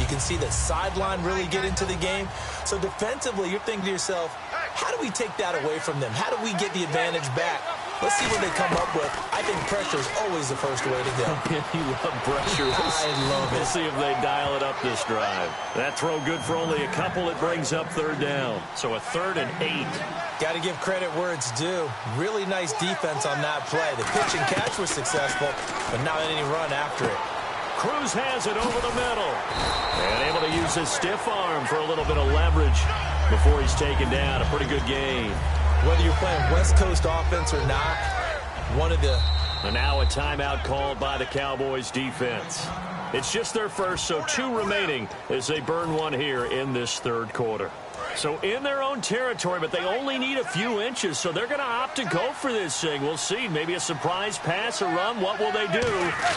can see the sideline really get into the game. So defensively, you're thinking to yourself, how do we take that away from them? How do we get the advantage back? Let's see what they come up with. I think pressure is always the first way to go. You love pressure. I love it. We'll see if they dial it up this drive. That throw good for only a couple. It brings up third down. So a 3rd and 8. Got to give credit where it's due. Really nice defense on that play. The pitch and catch was successful, but not any run after it. Cruz has it over the middle. And able to use his stiff arm for a little bit of leverage before he's taken down. A pretty good game. Whether you're playing West Coast offense or not, one of the... And now a timeout called by the Cowboys defense. It's just their first, so 2 remaining as they burn one here in this third quarter. So in their own territory, but they only need a few inches, so they're going to opt to go for this thing. We'll see. Maybe a surprise pass or run. What will they do?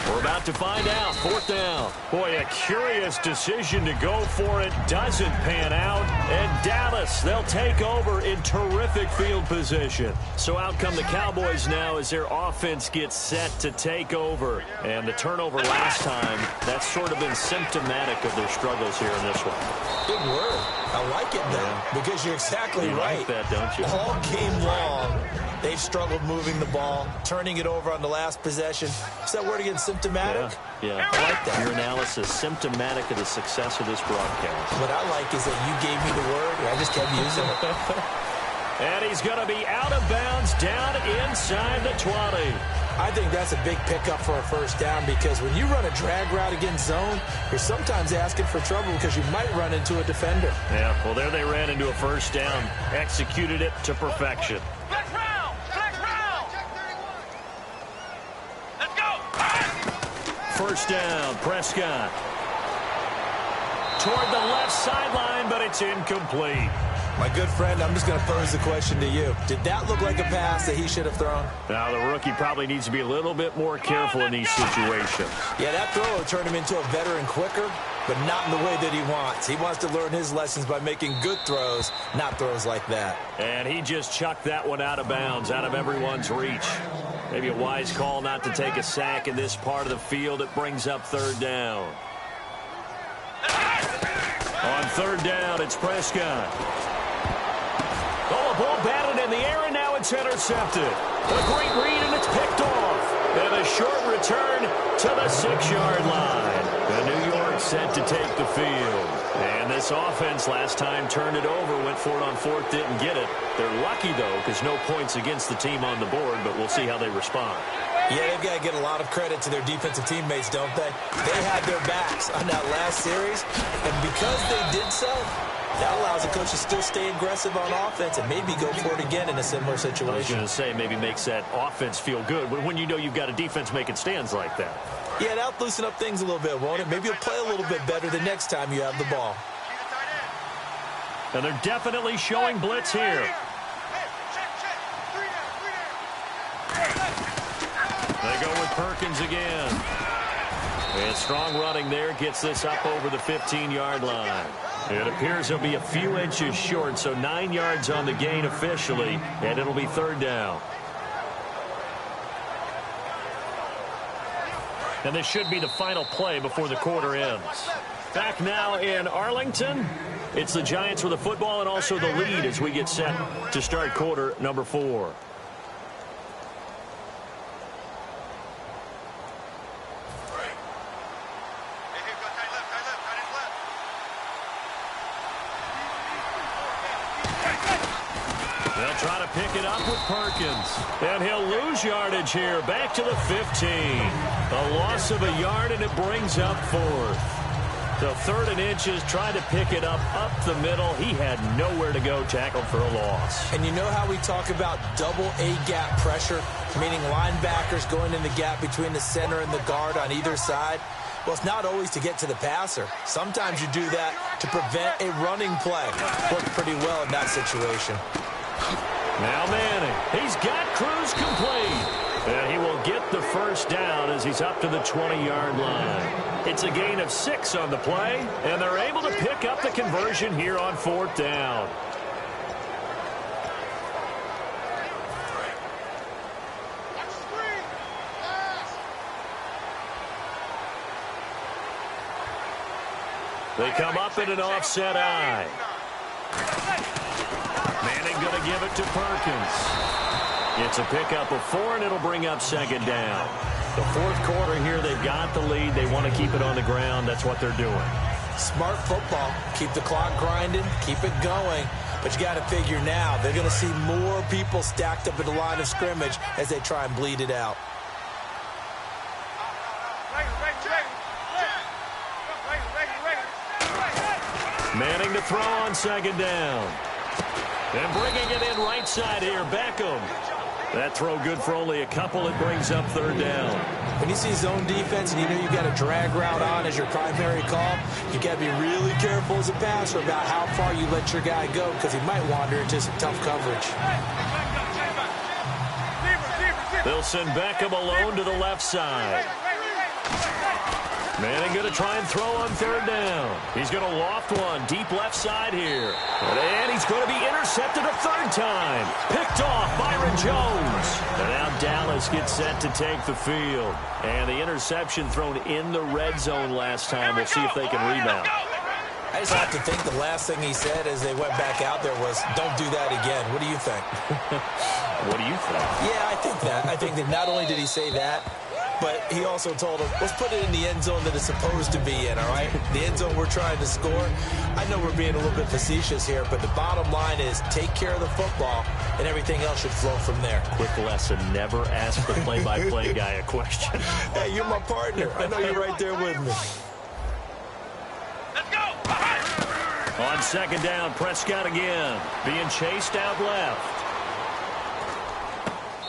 We're about to find out. 4th down. Boy, a curious decision to go for it. Doesn't pan out. And Dallas, they'll take over in terrific field position. So out come the Cowboys now as their offense gets set to take over. And the turnover last time, that's sort of been symptomatic of their struggles here in this one. Good word. I like it now because you're exactly right. Like that, don't you? All game long, they've struggled moving the ball, turning it over on the last possession. Is that word again, symptomatic? Yeah. I like that. Your analysis, symptomatic of the success of this broadcast. What I like is that you gave me the word, and I just kept using it. And he's going to be out of bounds down inside the 20. I think that's a big pickup for a first down because when you run a drag route against zone, you're sometimes asking for trouble because you might run into a defender. Yeah, well, there they ran into a first down, executed it to perfection. Flex round! Flex round! Let's go! First down, Prescott. Toward the left sideline, but it's incomplete. My good friend, I'm just going to pose the question to you. Did that look like a pass that he should have thrown? Now, the rookie probably needs to be a little bit more careful in these situations. Yeah, that throw will turn him into a veteran quicker, but not in the way that he wants. He wants to learn his lessons by making good throws, not throws like that. And he just chucked that one out of bounds, out of everyone's reach. Maybe a wise call not to take a sack in this part of the field. It brings up third down. On third down, it's Prescott. Oh, a ball batted in the air, and now it's intercepted. A great read, and it's picked off. And a short return to the 6-yard line. And New York set to take the field. And this offense last time turned it over, went for it on 4th, didn't get it. They're lucky, though, because no points against the team on the board, but we'll see how they respond. Yeah, they've got to get a lot of credit to their defensive teammates, don't they? They had their backs on that last series, and because they did so, that allows the coach to still stay aggressive on offense and maybe go for it again in a similar situation. I was going to say, maybe makes that offense feel good when you know you've got a defense making stands like that. Yeah, that'll loosen up things a little bit, won't it? Maybe you'll play a little bit better the next time you have the ball. And they're definitely showing blitz here. They go with Perkins again. And strong running there gets this up over the 15-yard line. It appears he'll be a few inches short, so 9 yards on the gain officially, and it'll be third down. And this should be the final play before the quarter ends. Back now in Arlington. It's the Giants with the football and also the lead as we get set to start quarter number 4. They'll try to pick it up with Perkins. And he'll lose yardage here. Back to the 15. A loss of a yard, and it brings up 4th. So 3rd and inches, trying to pick it up the middle. He had nowhere to go, tackled for a loss. And you know how we talk about double A-gap pressure, meaning linebackers going in the gap between the center and the guard on either side? Well, it's not always to get to the passer. Sometimes you do that to prevent a running play. Worked pretty well in that situation. Now Manning. He's got Cruz complete. And he will get the first down as he's up to the 20-yard line. It's a gain of 6 on the play, and they're able to pick up the conversion here on 4th down. They come up in an offset eye. Manning going to give it to Perkins. It's a pickup of 4, and it'll bring up second down. The fourth quarter here, they've got the lead. They want to keep it on the ground. That's what they're doing. Smart football. Keep the clock grinding. Keep it going. But you got to figure now, they're going to see more people stacked up at the line of scrimmage as they try and bleed it out. Manning to throw on second down. And bringing it in right side here, Beckham. That throw good for only a couple. It brings up third down. When you see zone defense and you know you've got a drag route on as your primary call, you got to be really careful as a passer about how far you let your guy go because he might wander into some tough coverage. They'll send Beckham alone to the left side. Manning going to try and throw on third down. He's going to loft one deep left side here. And he's going to be intercepted a third time. Picked off Byron Jones. And now Dallas gets set to take the field. And the interception thrown in the red zone last time. We'll see if they can rebound. I just have to think the last thing he said as they went back out there was, don't do that again. What do you think? What do you think? Yeah, I think that. I think that not only did he say that, but he also told him, let's put it in the end zone that it's supposed to be in, all right? The end zone we're trying to score. I know we're being a little bit facetious here, but the bottom line is take care of the football, and everything else should flow from there. Quick lesson, never ask the play-by-play guy a question. Hey, you're my partner. I know you're right there with me. Let's go. On second down, Prescott again, being chased out left.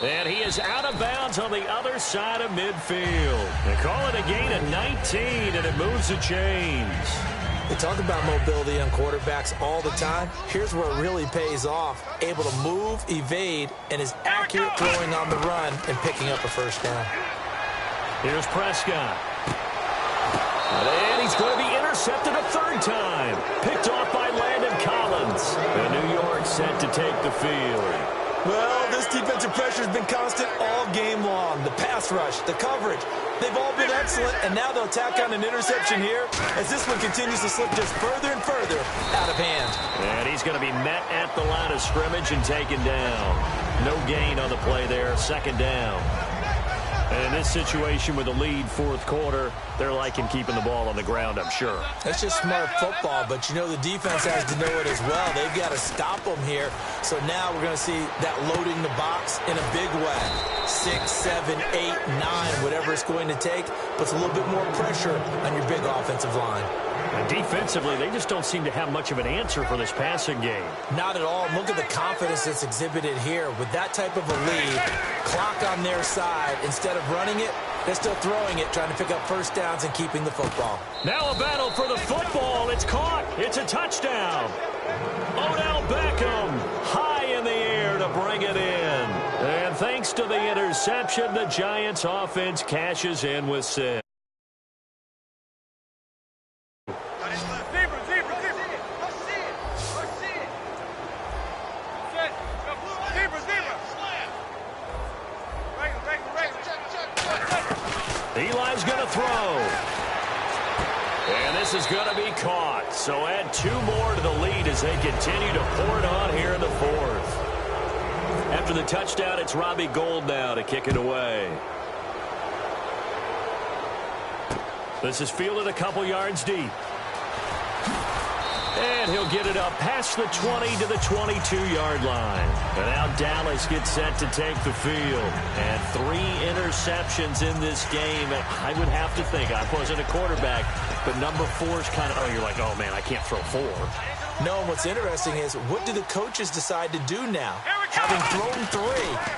And he is out of bounds on the other side of midfield. They call it a gain of 19, and it moves the chains. They talk about mobility on quarterbacks all the time. Here's where it really pays off. Able to move, evade, and is accurate throwing on the run and picking up a first down. Here's Prescott. And he's going to be intercepted a third time. Picked off by Landon Collins. And New York set to take the field. Well, this defensive pressure has been constant all game long. The pass rush, the coverage, they've all been excellent, and now they'll tack on an interception here as this one continues to slip just further and further out of hand. And he's going to be met at the line of scrimmage and taken down. No gain on the play there, second down. And in this situation with the lead fourth quarter, they're liking keeping the ball on the ground, I'm sure. That's just smart football, but you know the defense has to know it as well. They've got to stop them here. So now we're going to see that loading the box in a big way. 6, 7, 8, 9, whatever it's going to take, puts a little bit more pressure on your big offensive line. And defensively, they just don't seem to have much of an answer for this passing game. Not at all. Look at the confidence that's exhibited here. With that type of a lead, clock on their side, instead of running it, they're still throwing it, trying to pick up first downs and keeping the football. Now a battle for the football. It's caught. It's a touchdown. Odell Beckham high in the air to bring it in. And thanks to the interception, the Giants offense cashes in with 6. Eli's going to throw. And this is going to be caught. So add 2 more to the lead as they continue to pour it on here in the fourth. After the touchdown, it's Robbie Gould now to kick it away. This is fielded a couple yards deep. And he'll get it up past the 20 to the 22-yard line. And now Dallas gets set to take the field. And 3 interceptions in this game. And I would have to think, I wasn't a quarterback, but number 4 is kind of, oh, you're like, oh, man, I can't throw 4. No, and what's interesting is, what do the coaches decide to do now? Having thrown 3,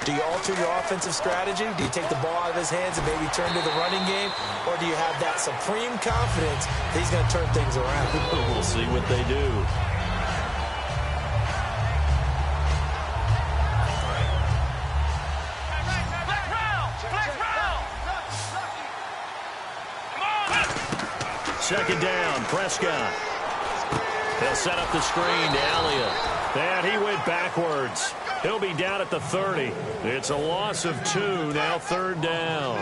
do you alter your offensive strategy? Do you take the ball out of his hands and maybe turn to the running game? Or do you have that supreme confidence that he's going to turn things around? We'll see what they do. Second down, Prescott. He'll set up the screen to Elliott. And he went backwards. He'll be down at the 30. It's a loss of 2, now third down.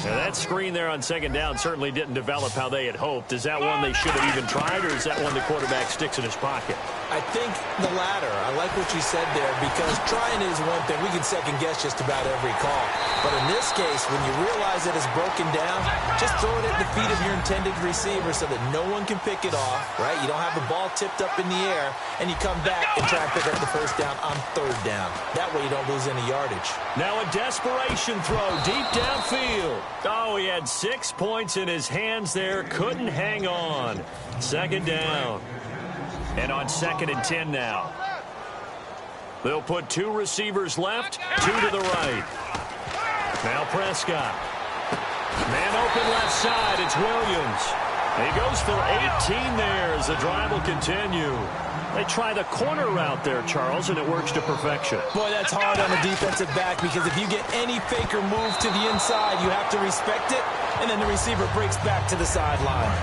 Now that screen there on second down certainly didn't develop how they had hoped. Is that one they should have even tried, or is that one the quarterback sticks in his pocket? I think the latter. I like what you said there, because trying is one thing. We can second-guess just about every call. But in this case, when you realize that it's broken down, just throw it at the feet of your intended receiver so that no one can pick it off, right? You don't have the ball tipped up in the air, and you come back and try and pick up the first down on third down. That way you don't lose any yardage. Now a desperation throw deep downfield. Oh, he had 6 points in his hands there. Couldn't hang on. Second down. And on 2nd and 10 now. They'll put 2 receivers left, 2 to the right. Now Prescott. Man open left side, it's Williams. He goes for 18 there as the drive will continue. They try the corner route there, Charles, and it works to perfection. Boy, that's hard on the defensive back, because if you get any fake or move to the inside, you have to respect it, and then the receiver breaks back to the sideline.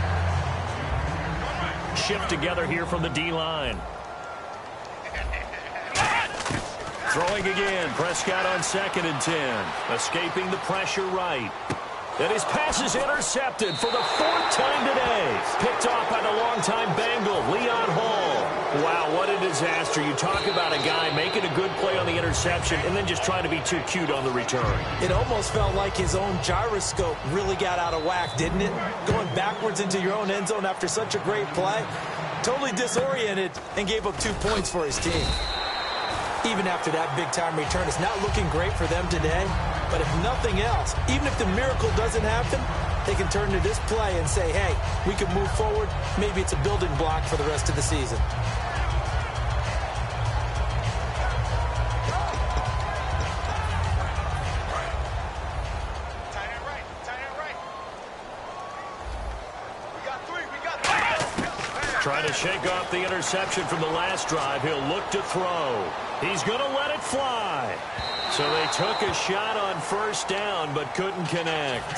Shift together here from the D-line. Throwing again. Prescott on 2nd and 10. Escaping the pressure right. And his pass is intercepted for the 4th time today. Picked off by the longtime Bengal, Leon Hall. Wow, what a disaster. You talk about a guy making a good play on the interception and then just trying to be too cute on the return. It almost felt like his own gyroscope really got out of whack, didn't it? Going backwards into your own end zone after such a great play. Totally disoriented and gave up 2 points for his team. Even after that big-time return, it's not looking great for them today. But if nothing else, even if the miracle doesn't happen, they can turn to this play and say, hey, we can move forward. Maybe it's a building block for the rest of the season. Trying to shake off the interception from the last drive. He'll look to throw. He's going to let it fly. So they took a shot on first down but couldn't connect.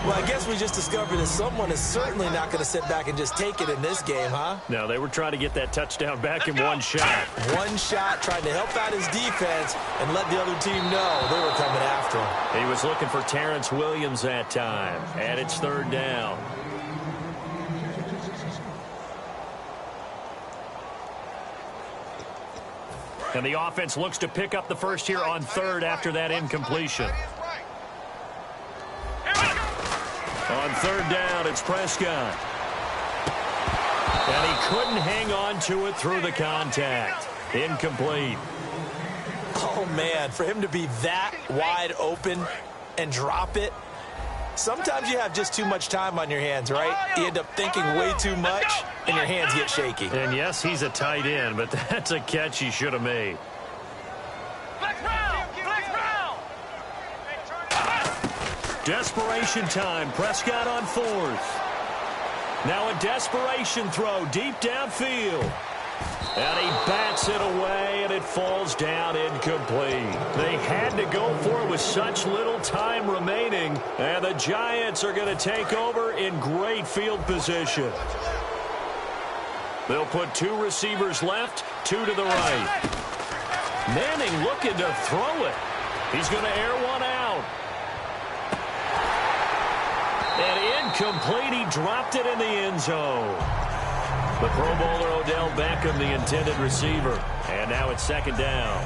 Well, I guess we just discovered that someone is certainly not going to sit back and just take it in this game, huh? No, they were trying to get that touchdown back in one shot. One shot, trying to help out his defense and let the other team know they were coming after him. He was looking for Terrence Williams that time, and it's third down. And the offense looks to pick up the first here on third after that incompletion. On third down, it's Prescott. And he couldn't hang on to it through the contact. Incomplete. Oh, man, for him to be that wide open and drop it. Sometimes you have just too much time on your hands, right? You end up thinking way too much, and your hands get shaky. And yes, he's a tight end, but that's a catch he should have made. Desperation time. Prescott on 4th. Now a desperation throw deep downfield. And he bats it away, and it falls down incomplete. They had to go for it with such little time remaining, and the Giants are going to take over in great field position. They'll put 2 receivers left, 2 to the right. Manning looking to throw it. He's going to air one out. And incomplete. He dropped it in the end zone. The Pro Bowler Odell Beckham, the intended receiver. And now it's second down.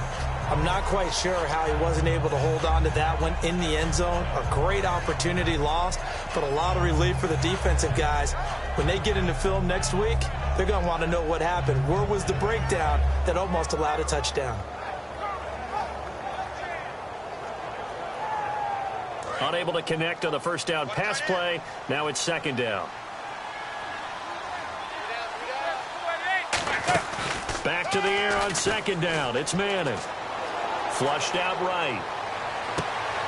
I'm not quite sure how he wasn't able to hold on to that one in the end zone. A great opportunity lost, but a lot of relief for the defensive guys. When they get into film next week, they're going to want to know what happened. Where was the breakdown that almost allowed a touchdown? Unable to connect on the first down pass play. Now it's second down. Back to the air on second down. It's Manning. Flushed out right.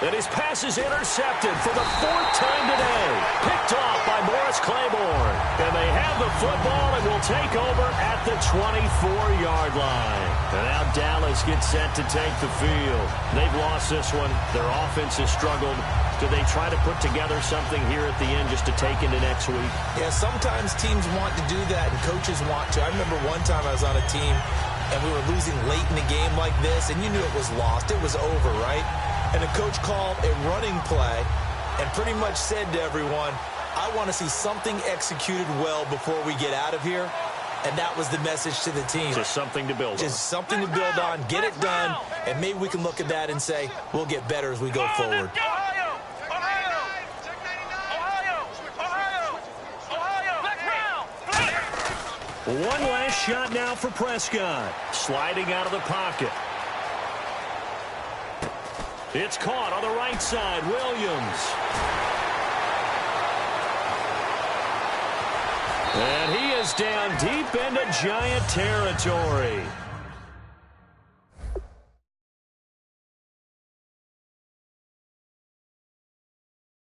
And his pass is intercepted for the 4th time today. Picked off by Morris Claiborne. And they have the football and will take over at the 24-yard line. And now Dallas gets set to take the field. They've lost this one. Their offense has struggled. Do they try to put together something here at the end just to take into next week? Yeah, sometimes teams want to do that and coaches want to. I remember one time I was on a team and we were losing late in the game like this, and you knew it was lost, it was over, right? And the coach called a running play and pretty much said to everyone, I want to see something executed well before we get out of here. And that was the message to the team. Just something to build on. Just something to build on, get it done, and maybe we can look at that and say, we'll get better as we go forward. One last shot now for Prescott. Sliding out of the pocket. It's caught on the right side. Williams. And he is down deep into Giant territory.